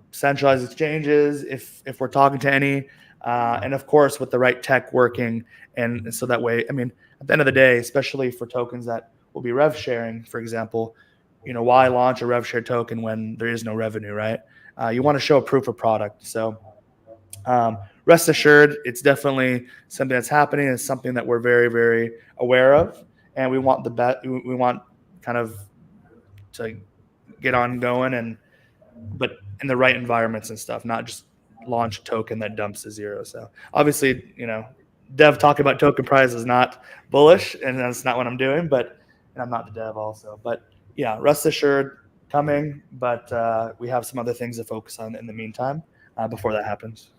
centralized exchanges, if we're talking to any, and of course with the right tech working, and so that way, I mean, at the end of the day, especially for tokens that will be rev sharing, for example, why launch a rev share token when there is no revenue, right? You want to show a proof of product. So rest assured, it's definitely something that's happening. It's something that we're very, very aware of, and we want the bet. We want kind of to get on going, and but in the right environments and stuff, not just launch a token that dumps to zero. So obviously, dev talking about token price is not bullish, and that's not what I'm doing. But and I'm not the dev also. But yeah, rest assured, coming. But we have some other things to focus on in the meantime before that happens.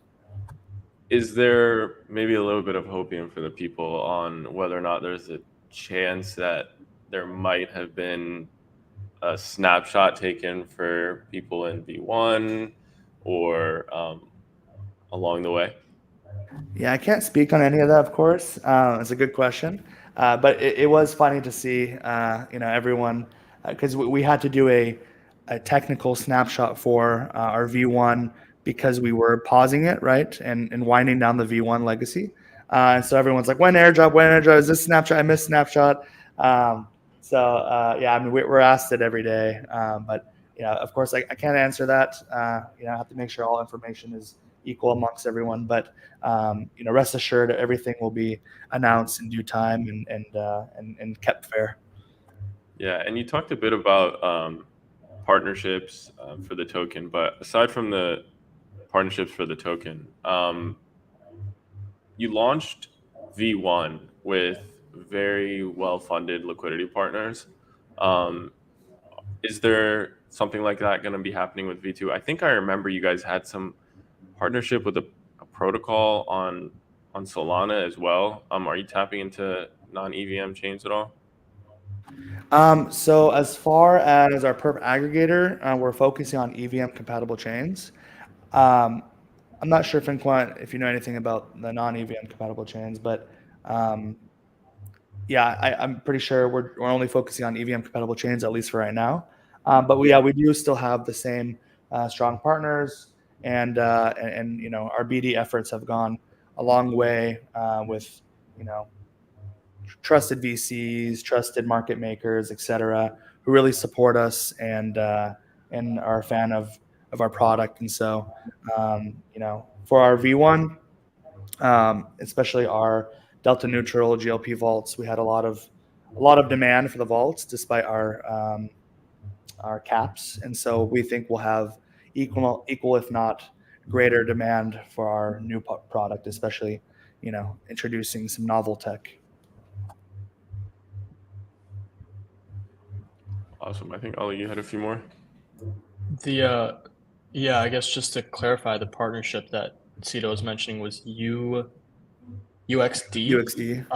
Is there maybe a little bit of hopium for the people on whether or not there's a chance that there might have been a snapshot taken for people in V1 or along the way?
Yeah, I can't speak on any of that, of course. It's a good question, but it was funny to see, everyone, because we had to do a technical snapshot for our V1 because we were pausing it, right, and winding down the V1 legacy. And so everyone's like, when airdrop, is this snapshot? I missed snapshot. Yeah, I mean, we're asked it every day, but of course, I can't answer that. I have to make sure all information is equal amongst everyone, but rest assured, everything will be announced in due time and kept fair.
Yeah, and you talked a bit about partnerships for the token, but aside from the partnerships for the token, you launched V1 with very well-funded liquidity partners. Um, is there something like that going to be happening with V2? I think I remember you guys had some partnership with a protocol on Solana as well. Are you tapping into non-EVM chains at all?
So as far as our perp aggregator, we're focusing on EVM compatible chains. Um, I'm not sure, Finquant, if you know anything about the non-EVM compatible chains, but yeah, I'm pretty sure we're only focusing on EVM compatible chains, at least for right now. But we do still have the same strong partners, and our BD efforts have gone a long way with trusted VCs, trusted market makers, et cetera, who really support us and are a fan of our product. And so, for our V1, especially our delta neutral GLP vaults, we had a lot of demand for the vaults despite our caps, and so we think we'll have equal if not greater demand for our new product, especially introducing some novel tech.
Awesome. I think Ollie, you had a few more.
Yeah, I guess just to clarify, the partnership that Cito was mentioning was UXD.
UXD.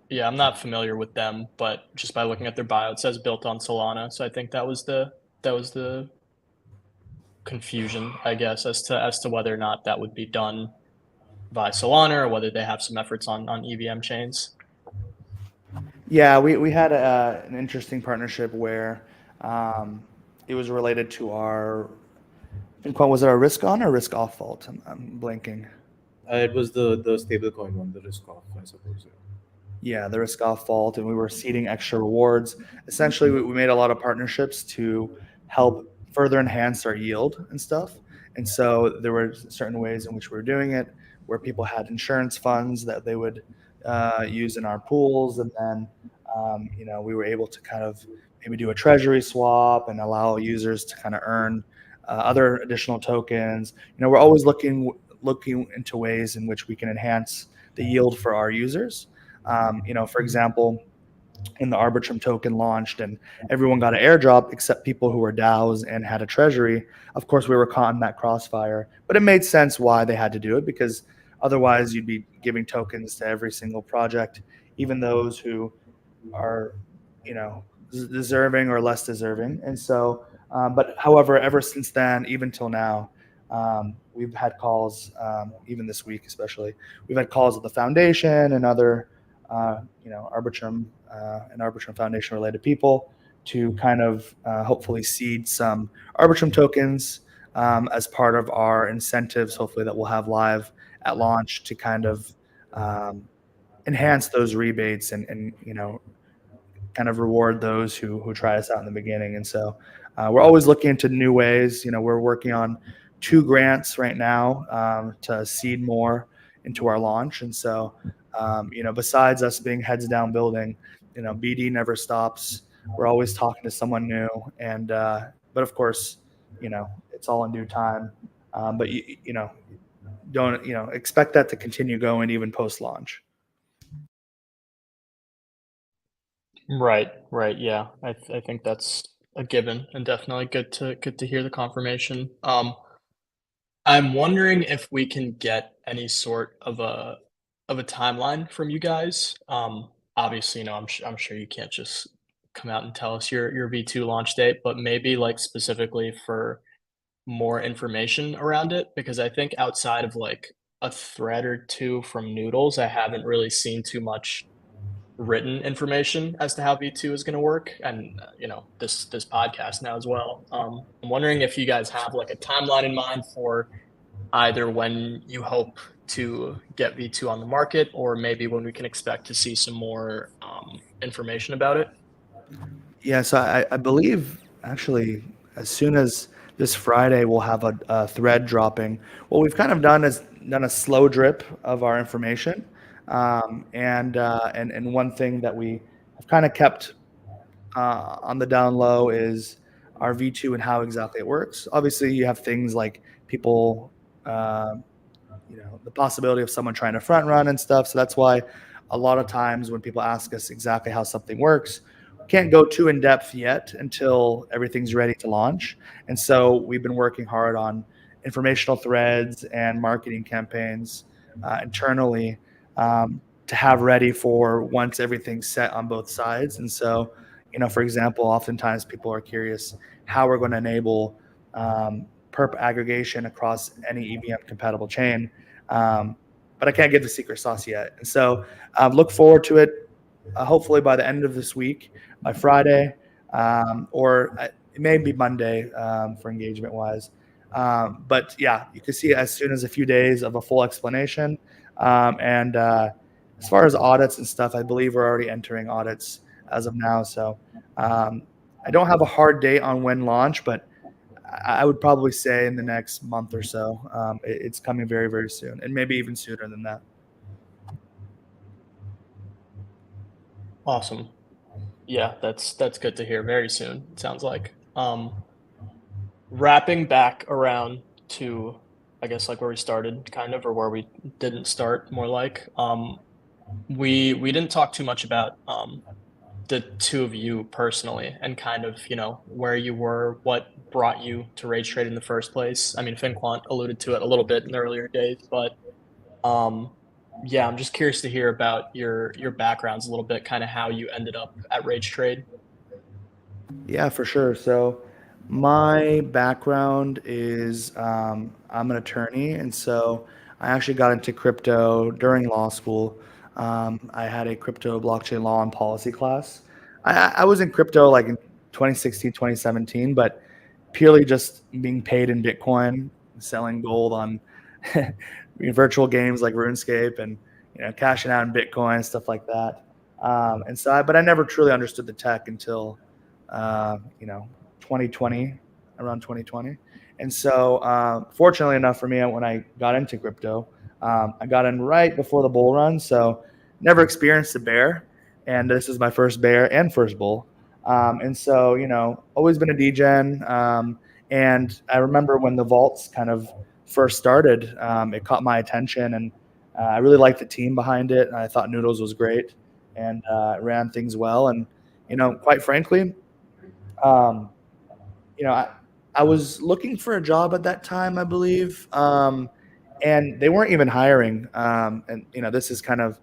Yeah.
I'm not familiar with them, but just by looking at their bio, it says built on Solana. So I think that was the confusion, I guess, as to whether or not that would be done by Solana or whether they have some efforts on EVM chains.
Yeah, we had an interesting partnership where it was related to our, was it our risk on or risk off vault? I'm blanking.
It was the stablecoin one, the risk off, I suppose.
Yeah, the risk off vault, and we were seeding extra rewards. Essentially, we made a lot of partnerships to help further enhance our yield and stuff. And so there were certain ways in which we were doing it, where people had insurance funds that they would use in our pools, and then we were able to kind of maybe do a treasury swap and allow users to kind of earn other additional tokens. We're always looking into ways in which we can enhance the yield for our users. For example, when the Arbitrum token launched and everyone got an airdrop except people who were DAOs and had a treasury, of course we were caught in that crossfire. But it made sense why they had to do it, because otherwise you'd be giving tokens to every single project, even those who are, deserving or less deserving. And so, but however, ever since then, even till now, we've had calls, even this week especially, we've had calls with the foundation and other Arbitrum and Arbitrum Foundation related people to kind of hopefully seed some Arbitrum tokens as part of our incentives, hopefully that we'll have live at launch, to kind of enhance those rebates and kind of reward those who try us out in the beginning. And so we're always looking into new ways. We're working on 2 grants right now to seed more into our launch. And so besides us being heads down building, BD never stops. We're always talking to someone new, and but of course, it's all in due time. But don't expect that to continue going even post launch.
Right. Yeah, I think that's a given, and definitely good to hear the confirmation. I'm wondering if we can get any sort of a timeline from you guys. Obviously, I'm sure you can't just come out and tell us your V2 launch date, but maybe like specifically for more information around it, because I think outside of like a thread or two from Noodles, I haven't really seen too much written information as to how V2 is going to work, and this podcast now as well. I'm wondering if you guys have like a timeline in mind for either when you hope to get V2 on the market, or maybe when we can expect to see some more information about it.
Yeah, so I believe actually as soon as this Friday we'll have a thread dropping. What we've kind of done is done a slow drip of our information, and one thing that we have kind of kept on the down low is our V2 and how exactly it works. Obviously, you have things like people, uh, the possibility of someone trying to front run and stuff. So that's why a lot of times when people ask us exactly how something works, we can't go too in depth yet until everything's ready to launch. And so we've been working hard on informational threads and marketing campaigns internally, to have ready for once everything's set on both sides. And so, for example, oftentimes people are curious how we're going to enable perp aggregation across any EVM compatible chain. But I can't give the secret sauce yet. And so look forward to it. Hopefully by the end of this week, by Friday, or it may be Monday for engagement wise. But yeah, you can see it as soon as a few days of a full explanation. And as far as audits and stuff, I believe we're already entering audits as of now. So I don't have a hard date on when launch, but I would probably say in the next month or so. It's coming very, very soon, and maybe even sooner than that.
Awesome. Yeah, that's good to hear. Very soon, it sounds like. Wrapping back around to, I guess, like where we started, kind of, or where we didn't start, more like. We didn't talk too much about the two of you personally, and kind of, where you were, what brought you to Rage Trade in the first place. I mean, FinQuant alluded to it a little bit in the earlier days, but yeah, I'm just curious to hear about your backgrounds a little bit, kind of how you ended up at Rage Trade.
Yeah, for sure. So my background is I'm an attorney, and so I actually got into crypto during law school. I had a crypto blockchain law and policy class. I was in crypto like in 2016, 2017, but purely just being paid in Bitcoin, selling gold on virtual games like RuneScape, and cashing out in Bitcoin, stuff like that. And so, but I never truly understood the tech until 2020, around 2020. And so, fortunately enough for me, when I got into crypto, I got in right before the bull run. So, never experienced a bear, and this is my first bear and first bull. And so, always been a degen. And I remember when the vaults kind of first started, it caught my attention, and I really liked the team behind it. And I thought Noodles was great and ran things well. And quite frankly, um, I was looking for a job at that time, I believe, and they weren't even hiring. And this is kind of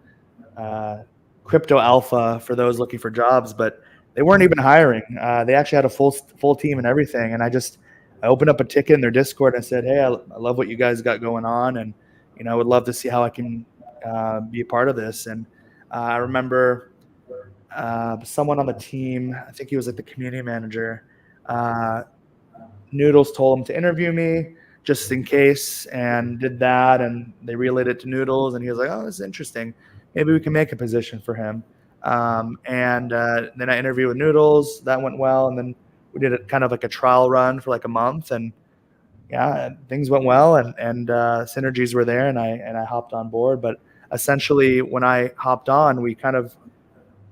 crypto alpha for those looking for jobs, but they weren't even hiring. They actually had a full team and everything. And I opened up a ticket in their Discord and I said, "Hey, I love what you guys got going on, and I would love to see how I can be a part of this." And I remember someone on the team, I think he was like the community manager. Uh, Noodles told him to interview me just in case, and did that. And they relayed it to Noodles, and he was like, "Oh, this is interesting. Maybe we can make a position for him." And then I interviewed with Noodles. That went well, and then we did it kind of like a trial run for like a month, and yeah, things went well, and synergies were there, and I hopped on board. But essentially, when I hopped on, we kind of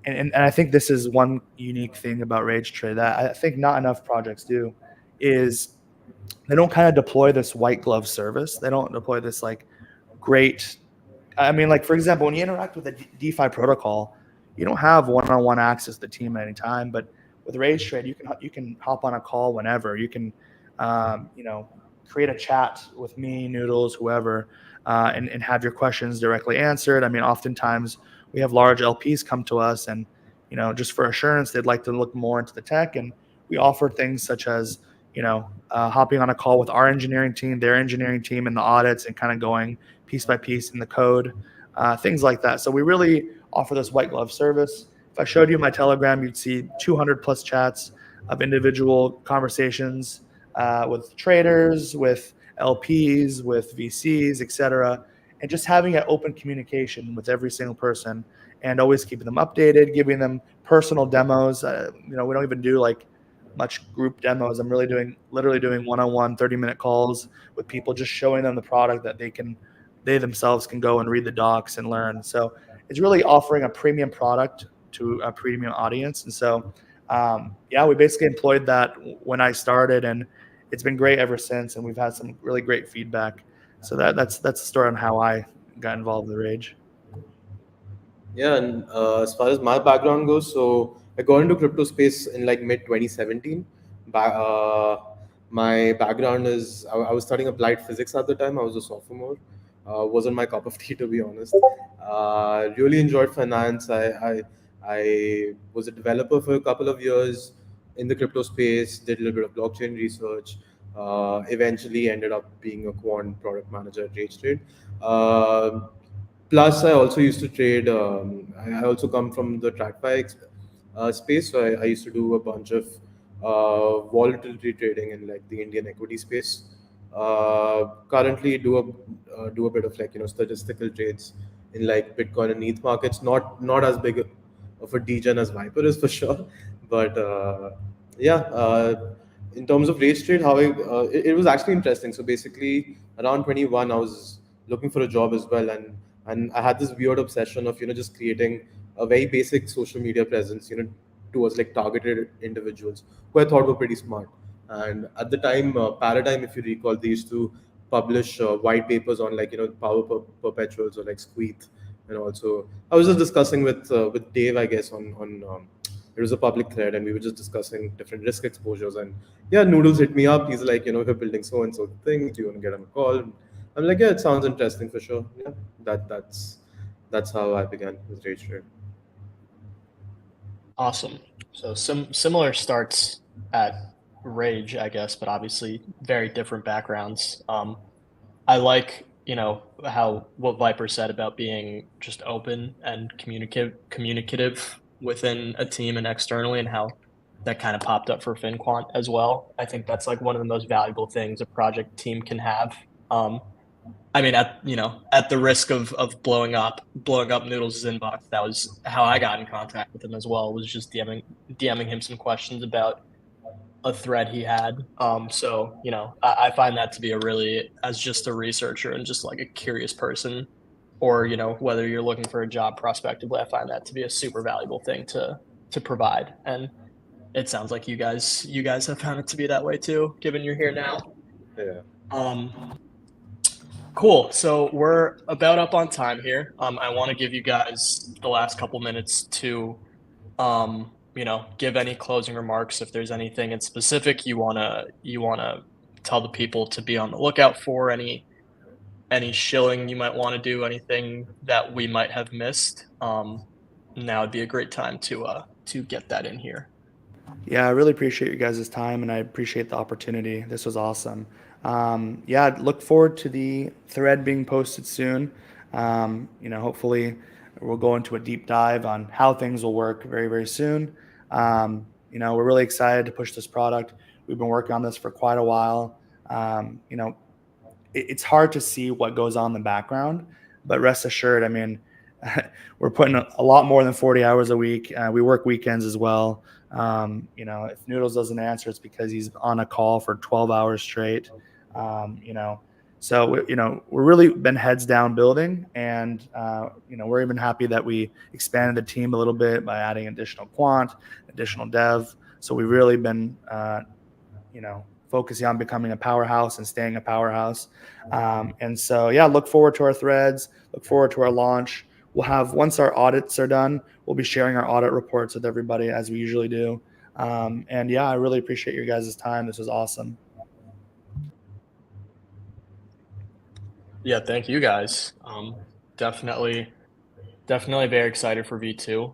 and I think this is one unique thing about Rage Trade that I think not enough projects do, is they don't kind of deploy this white glove service. They don't deploy this like great. I mean, like for example, when you interact with a DeFi protocol, you don't have one-on-one access to the team at any time. But with Rage Trade, you can hop on a call whenever. You can, create a chat with me, Noodles, whoever, and have your questions directly answered. I mean, oftentimes we have large LPs come to us, and just for assurance, they'd like to look more into the tech, and we offer things such as hopping on a call with our engineering team, their engineering team, and the audits, and kind of going piece by piece in the code, things like that. So we really offer this white glove service. If I showed you my Telegram, you'd see 200 plus chats of individual conversations with traders, with LPs, with VCs, etc., and just having an open communication with every single person, and always keeping them updated, giving them personal demos. We don't even do like much group demos. I'm literally doing one-on-one 30-minute calls with people, just showing them the product that they themselves can go and read the docs and learn. So it's really offering a premium product to a premium audience. And so Yeah, we basically employed that when I started, and it's been great ever since. And we've had some really great feedback. So that's the story on how I got involved with Rage.
Yeah, and as far as my background goes, so I got into crypto space in like mid 2017. My background is I was studying applied physics at the time. I was a sophomore. Wasn't my cup of tea, to be honest. Really enjoyed finance. I was a developer for a couple of years in the crypto space. Did a little bit of blockchain research. Eventually ended up being a quant product manager at RageTrade. Plus, I also used to trade. I also come from the TradFi space, so I used to do a bunch of volatility trading in like the Indian equity space. Currently, do a bit of like statistical trades in like Bitcoin and ETH markets. Not as big of a degen as Viperr is for sure, but yeah. In terms of rage trade, it was actually interesting. So basically, around 21, I was looking for a job as well, and I had this weird obsession of just creating a very basic social media presence, towards like targeted individuals who I thought were pretty smart. And at the time, Paradigm, if you recall, they used to publish white papers on like power perpetuals or like Squeeth, and also I was just discussing with Dave, I guess, on it was a public thread, and we were just discussing different risk exposures. And yeah, Noodles hit me up. He's like, we're building so and so things. Do you want to get on a call? And I'm like, yeah, it sounds interesting for sure. Yeah, that's how I began with Rage Trade.
Awesome. So similar starts at Rage, I guess, but obviously very different backgrounds. I like, how what Viperr said about being just open and communicative within a team and externally, and how that kind of popped up for FinQuant as well. I think that's like one of the most valuable things a project team can have. I mean, at the risk of blowing up Noodles' inbox, that was how I got in contact with him as well. Was just DMing him some questions about a thread he had. So I find that to be a really, as just a researcher and just like a curious person, or whether you're looking for a job prospectively, I find that to be a super valuable thing to provide. And it sounds like you guys have found it to be that way too, given you're here now.
Yeah.
Cool. So we're about up on time here. I want to give you guys the last couple minutes to, give any closing remarks. If there's anything in specific you wanna tell the people to be on the lookout for, any shilling you might want to do, anything that we might have missed. Now would be a great time to get that in here.
Yeah, I really appreciate you guys' time, and I appreciate the opportunity. This was awesome. Yeah, look forward to the thread being posted soon. Hopefully we'll go into a deep dive on how things will work very, very soon. We're really excited to push this product. We've been working on this for quite a while. It's hard to see what goes on in the background, but rest assured, I mean, we're putting a lot more than 40 hours a week. We work weekends as well. If Noodles doesn't answer, it's because he's on a call for 12 hours straight. So we're really been heads down building, and we're even happy that we expanded the team a little bit by adding additional quant, additional dev. So we've really been focusing on becoming a powerhouse and staying a powerhouse. And so yeah, look forward to our threads, look forward to our launch. We'll have, once our audits are done, we'll be sharing our audit reports with everybody as we usually do. And yeah, I really appreciate your guys' time. This was awesome.
Yeah, thank you guys. Definitely very excited for V2.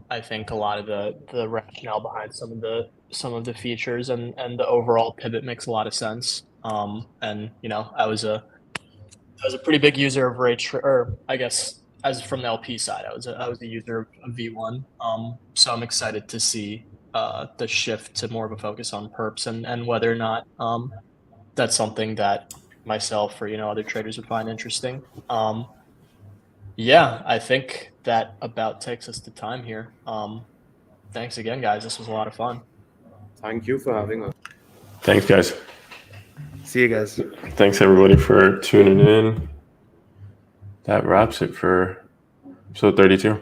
I think a lot of the rationale behind some of the features and the overall pivot makes a lot of sense. And I was a pretty big user of Rage, or I guess as from the LP side, I was a user of V1. So I'm excited to see the shift to more of a focus on perps, and whether or not that's something that myself or other traders would find interesting. Yeah, I think that about takes us to time here. Thanks again, guys. This was a lot of fun.
Thank you for having us.
Thanks, guys.
See you guys.
Thanks, everybody, for tuning in. That wraps it for episode 32.